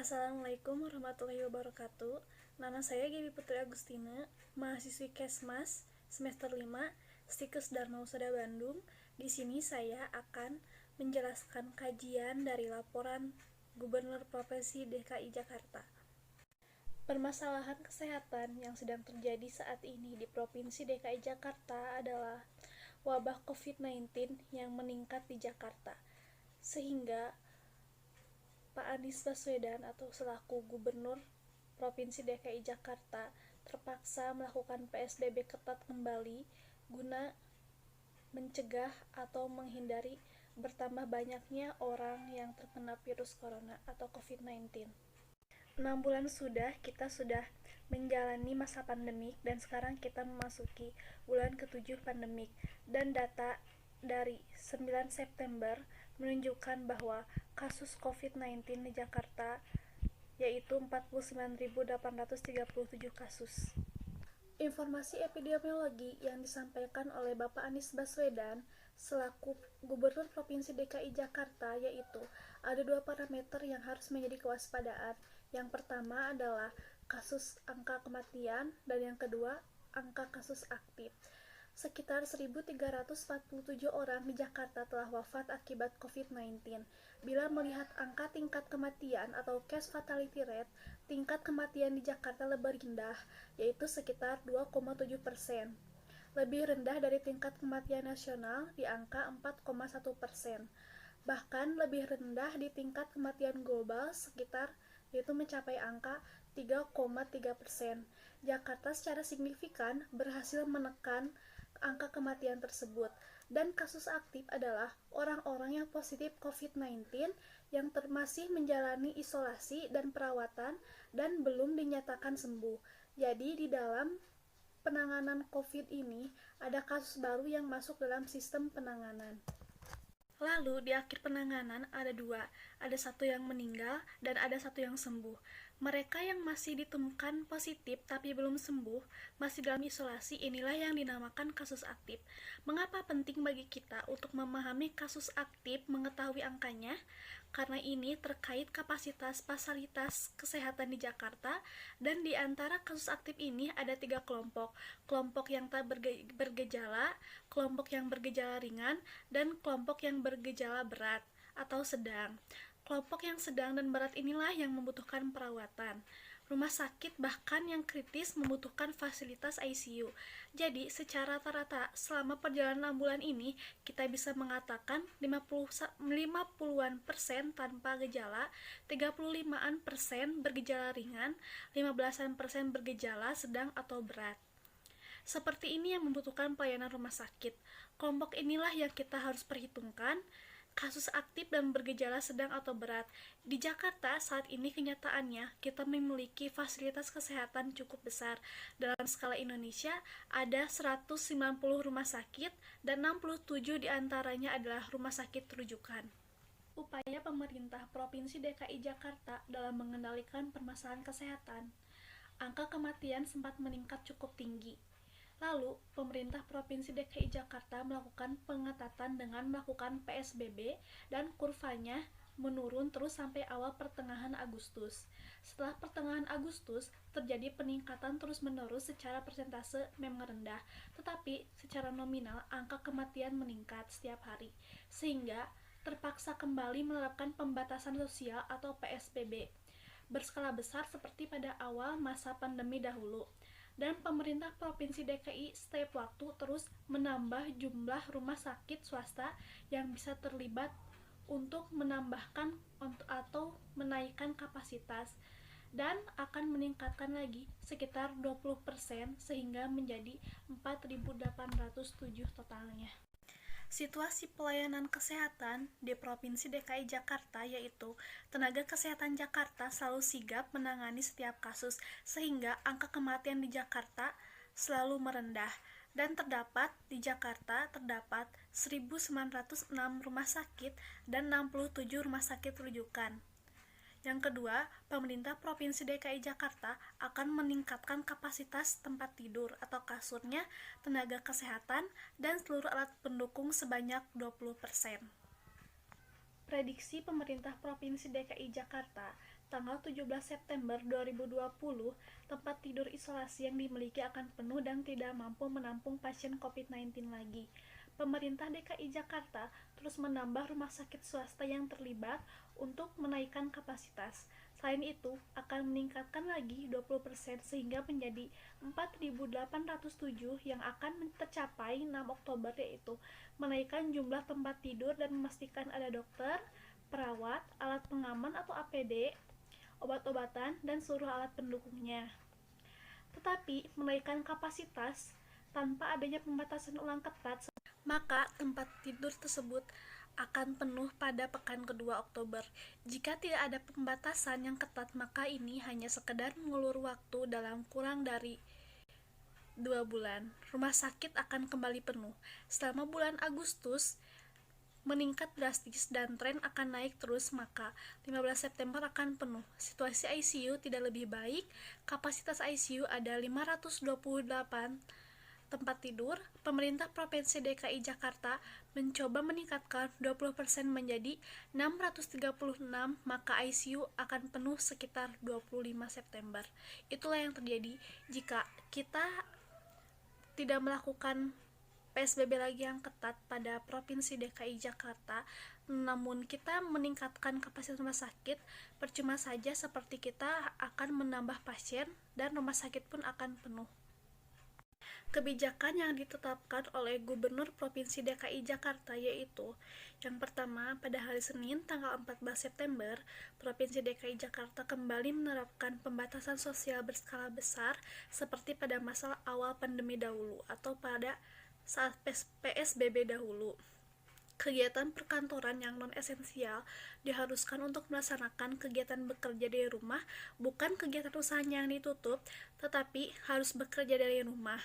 Assalamualaikum warahmatullahi wabarakatuh. Nama saya Gaby Putri Agustina, mahasiswi Kesmas semester 5, Stikes Dharma Husada Bandung. Di sini saya akan menjelaskan kajian dari laporan Gubernur Provinsi DKI Jakarta. Permasalahan kesehatan yang sedang terjadi saat ini di Provinsi DKI Jakarta adalah wabah COVID-19 yang meningkat di Jakarta, sehingga Pak Anies Baswedan atau selaku Gubernur Provinsi DKI Jakarta terpaksa melakukan PSBB ketat kembali guna mencegah atau menghindari bertambah banyaknya orang yang terkena virus corona atau COVID-19. 6 bulan kita sudah menjalani masa pandemik dan sekarang kita memasuki bulan ke-7 pandemik, dan data dari 9 September menunjukkan bahwa kasus COVID-19 di Jakarta yaitu 49.837 kasus. Informasi epidemiologi yang disampaikan oleh Bapak Anies Baswedan selaku Gubernur Provinsi DKI Jakarta yaitu ada 2 parameter yang harus menjadi kewaspadaan. Yang pertama adalah kasus angka kematian dan yang kedua angka kasus aktif. Sekitar 1.347 orang di Jakarta telah wafat akibat COVID-19. Bila melihat angka tingkat kematian atau case fatality rate, tingkat kematian di Jakarta lebih rendah, yaitu sekitar 2,7%. Lebih rendah dari tingkat kematian nasional di angka 4,1%. Bahkan lebih rendah di tingkat kematian global sekitar yaitu mencapai angka 3,3%. Jakarta secara signifikan berhasil menekan angka kematian tersebut, dan kasus aktif adalah orang-orang yang positif COVID-19 yang masih menjalani isolasi dan perawatan dan belum dinyatakan sembuh. Jadi di dalam penanganan COVID ini ada kasus baru yang masuk dalam sistem penanganan. Lalu di akhir penanganan ada 2, ada 1 yang meninggal dan ada 1 yang sembuh. Mereka yang masih ditemukan positif tapi belum sembuh, masih dalam isolasi, inilah yang dinamakan kasus aktif. Mengapa penting bagi kita untuk memahami kasus aktif, mengetahui angkanya? Karena ini terkait kapasitas fasilitas kesehatan di Jakarta, dan di antara kasus aktif ini ada 3 kelompok. Kelompok yang tak bergejala, kelompok yang bergejala ringan, dan kelompok yang bergejala berat atau sedang. Kelompok yang sedang dan berat inilah yang membutuhkan perawatan. Rumah sakit bahkan yang kritis membutuhkan fasilitas ICU. Jadi secara rata-rata selama perjalanan 6 bulan ini kita bisa mengatakan 50-an% tanpa gejala, 35-an% bergejala ringan, 15-an% bergejala sedang atau berat. Seperti ini yang membutuhkan pelayanan rumah sakit. Kelompok inilah yang kita harus perhitungkan. Kasus aktif dan bergejala sedang atau berat. Di Jakarta saat ini kenyataannya kita memiliki fasilitas kesehatan cukup besar. Dalam skala Indonesia ada 190 rumah sakit dan 67 diantaranya adalah rumah sakit rujukan. Upaya pemerintah Provinsi DKI Jakarta dalam mengendalikan permasalahan kesehatan. Angka kematian sempat meningkat cukup tinggi. Lalu, pemerintah Provinsi DKI Jakarta melakukan pengetatan dengan melakukan PSBB dan kurvanya menurun terus sampai awal pertengahan Agustus. Setelah pertengahan Agustus, terjadi peningkatan terus-menerus secara persentase memang rendah, tetapi secara nominal angka kematian meningkat setiap hari, sehingga terpaksa kembali menerapkan pembatasan sosial atau PSBB berskala besar seperti pada awal masa pandemi dahulu. Dan pemerintah Provinsi DKI setiap waktu terus menambah jumlah rumah sakit swasta yang bisa terlibat untuk menambahkan atau menaikkan kapasitas, dan akan meningkatkan lagi sekitar 20% sehingga menjadi 4.807 totalnya. Situasi pelayanan kesehatan di Provinsi DKI Jakarta yaitu tenaga kesehatan Jakarta selalu sigap menangani setiap kasus, sehingga angka kematian di Jakarta selalu merendah, dan di Jakarta terdapat 1.906 rumah sakit dan 67 rumah sakit rujukan. Yang kedua, pemerintah Provinsi DKI Jakarta akan meningkatkan kapasitas tempat tidur atau kasurnya, tenaga kesehatan, dan seluruh alat pendukung sebanyak 20%. Prediksi pemerintah Provinsi DKI Jakarta tanggal 17 September 2020, tempat tidur isolasi yang dimiliki akan penuh dan tidak mampu menampung pasien COVID-19 lagi. Pemerintah DKI Jakarta terus menambah rumah sakit swasta yang terlibat untuk menaikkan kapasitas. Selain itu, akan meningkatkan lagi 20% sehingga menjadi 4.807 yang akan tercapai 6 Oktober, yaitu menaikkan jumlah tempat tidur dan memastikan ada dokter, perawat, alat pengaman atau APD, obat-obatan, dan seluruh alat pendukungnya. Tetapi, menaikkan kapasitas tanpa adanya pembatasan ulang ketat, maka tempat tidur tersebut akan penuh pada pekan kedua Oktober. Jika tidak ada pembatasan yang ketat, maka ini hanya sekedar mengulur waktu dalam kurang dari 2 bulan. Rumah sakit akan kembali penuh. Selama bulan Agustus meningkat drastis dan tren akan naik terus, maka 15 September akan penuh. Situasi ICU tidak lebih baik. Kapasitas ICU ada 528 tempat tidur. Pemerintah Provinsi DKI Jakarta mencoba meningkatkan 20% menjadi 636, maka ICU akan penuh sekitar 25 September. Itulah yang terjadi jika kita tidak melakukan PSBB lagi yang ketat pada Provinsi DKI Jakarta, namun kita meningkatkan kapasitas rumah sakit. Percuma saja, seperti kita akan menambah pasien dan rumah sakit pun akan penuh. Kebijakan yang ditetapkan oleh Gubernur Provinsi DKI Jakarta yaitu: yang pertama, pada hari Senin tanggal 14 September, Provinsi DKI Jakarta kembali menerapkan pembatasan sosial berskala besar seperti pada masa awal pandemi dahulu atau pada saat PSBB dahulu. Kegiatan perkantoran yang non-esensial diharuskan untuk melaksanakan kegiatan bekerja dari rumah, bukan kegiatan usahanya yang ditutup, tetapi harus bekerja dari rumah.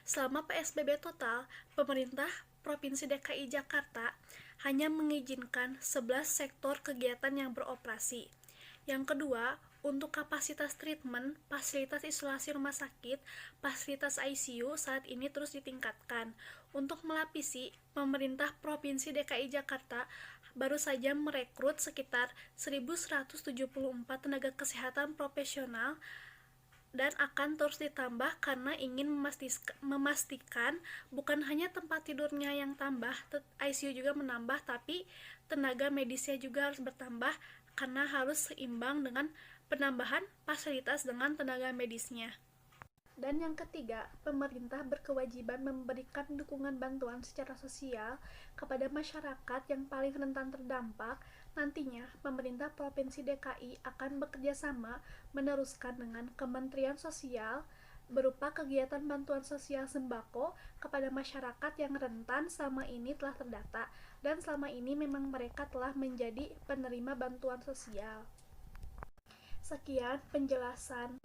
Selama PSBB total, pemerintah Provinsi DKI Jakarta hanya mengizinkan 11 sektor kegiatan yang beroperasi. Yang kedua, untuk kapasitas treatment, fasilitas isolasi rumah sakit, fasilitas ICU saat ini terus ditingkatkan. Untuk melapisi, pemerintah Provinsi DKI Jakarta baru saja merekrut sekitar 1.174 tenaga kesehatan profesional dan akan terus ditambah karena ingin memastikan bukan hanya tempat tidurnya yang tambah, ICU juga menambah, tapi tenaga medisnya juga harus bertambah karena harus seimbang dengan penambahan fasilitas dengan tenaga medisnya. Dan yang ketiga, pemerintah berkewajiban memberikan dukungan bantuan secara sosial kepada masyarakat yang paling rentan terdampak. Nantinya, pemerintah Provinsi DKI akan bekerja sama meneruskan dengan Kementerian Sosial berupa kegiatan bantuan sosial sembako kepada masyarakat yang rentan selama ini telah terdata, dan selama ini memang mereka telah menjadi penerima bantuan sosial. Sekian penjelasan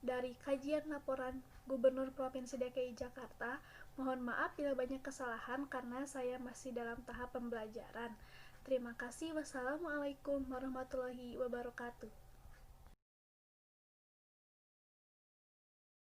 dari kajian laporan Gubernur Provinsi DKI Jakarta. Mohon maaf bila banyak kesalahan karena saya masih dalam tahap pembelajaran. Terima kasih. Wassalamualaikum warahmatullahi wabarakatuh.